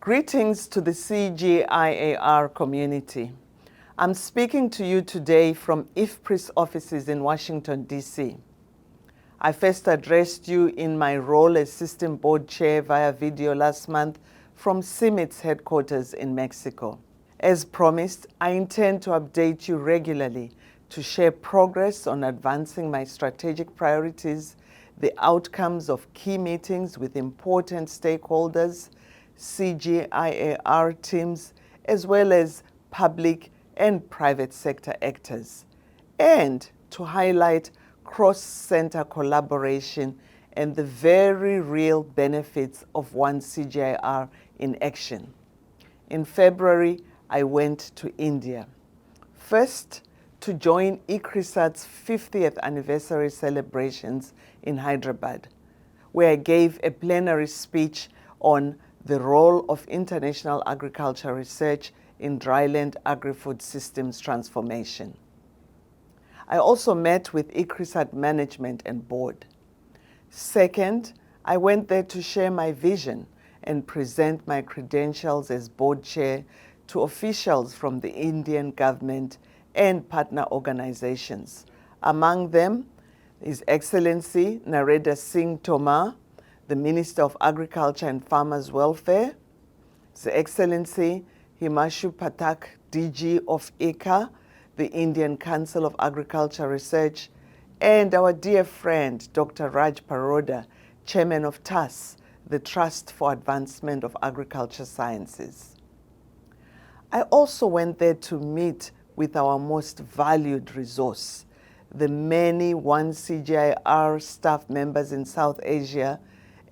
Greetings to the CGIAR community. I'm speaking to you today from IFPRI's offices in Washington, D.C. I first addressed you in my role as System Board Chair via video last month from CIMIT's headquarters in Mexico. As promised, I intend to update you regularly to share progress on advancing my strategic priorities, the outcomes of key meetings with important stakeholders, CGIAR teams, as well as public and private sector actors, and to highlight cross-center collaboration and the very real benefits of One CGIAR in action. In February, I went to India. First, to join ICRISAT's 50th anniversary celebrations in Hyderabad, where I gave a plenary speech on the role of international agriculture research in dryland agri-food systems transformation. I also met with ICRISAT management and board. Second, I went there to share my vision and present my credentials as board chair to officials from the Indian government and partner organizations. Among them, His Excellency Narendra Singh Tomar, the Minister of Agriculture and Farmers Welfare, His Excellency Himanshu Pathak, DG of ICA, the Indian Council of Agriculture Research, and our dear friend, Dr. Raj Paroda, Chairman of TAS, the Trust for Advancement of Agriculture Sciences. I also went there to meet with our most valued resource, the many One CGIAR staff members in South Asia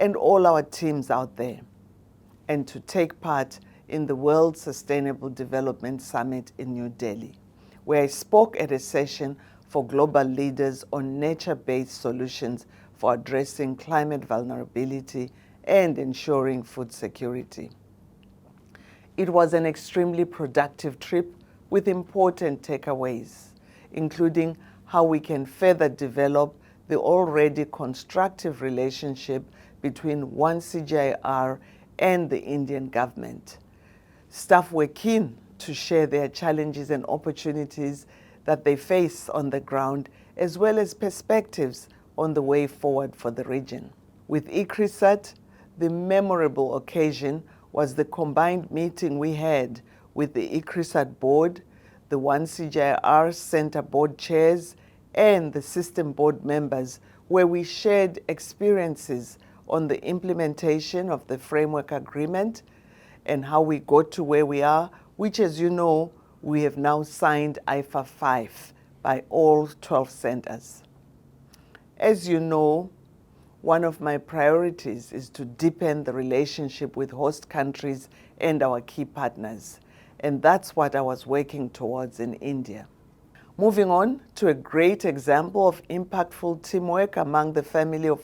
and all our teams out there, and to take part in the World Sustainable Development Summit in New Delhi, where I spoke at a session for global leaders on nature-based solutions for addressing climate vulnerability and ensuring food security. It was an extremely productive trip with important takeaways, including how we can further develop the already constructive relationship between One CGIAR and the Indian government. Staff were keen to share their challenges and opportunities that they face on the ground, as well as perspectives on the way forward for the region. With ICRISAT, the memorable occasion was the combined meeting we had with the ICRISAT board, the One CGIAR Center board chairs, and the system board members, where we shared experiences on the implementation of the framework agreement and how we got to where we are, which, as you know, we have now signed IFA 5 by all 12 centers. As you know, one of my priorities is to deepen the relationship with host countries and our key partners, and that's what I was working towards in India. Moving on to a great example of impactful teamwork among the family of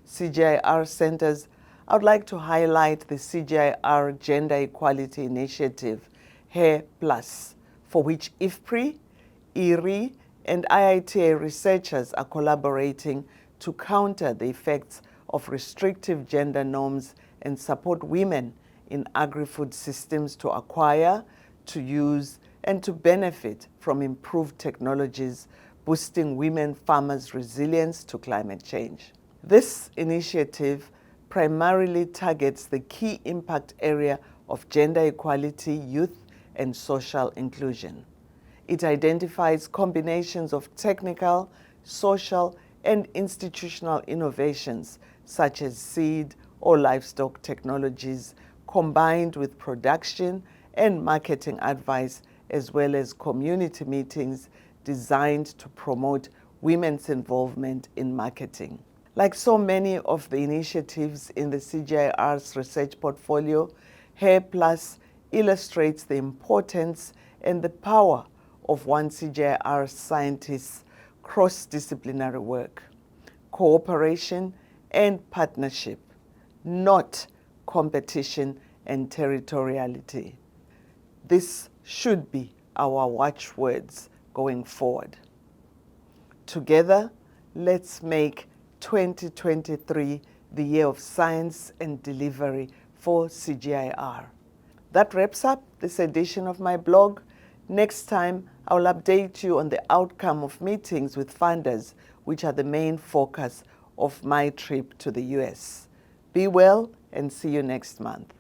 CGIAR centers, I would like to highlight the CGIAR Gender Equality Initiative, Hair Plus, for which IFPRI, IRI, and IITA researchers are collaborating to counter the effects of restrictive gender norms and support women in agri-food systems to acquire, to use, and to benefit from improved technologies, boosting women farmers' resilience to climate change. This initiative primarily targets the key impact area of gender equality, youth, and social inclusion. It identifies combinations of technical, social, and institutional innovations such as seed or livestock technologies, combined with production and marketing advice, as well as community meetings designed to promote women's involvement in marketing. Like so many of the initiatives in the CGIAR's research portfolio, Hair Plus illustrates the importance and the power of One CGIAR scientists' cross-disciplinary work, cooperation, and partnership, not competition and territoriality. This should be our watchwords going forward. Together, let's make 2023 the year of science and delivery for CGIAR. That wraps up this edition of my blog. Next time, I'll update you on the outcome of meetings with funders, which are the main focus of my trip to the US. Be well and see you next month.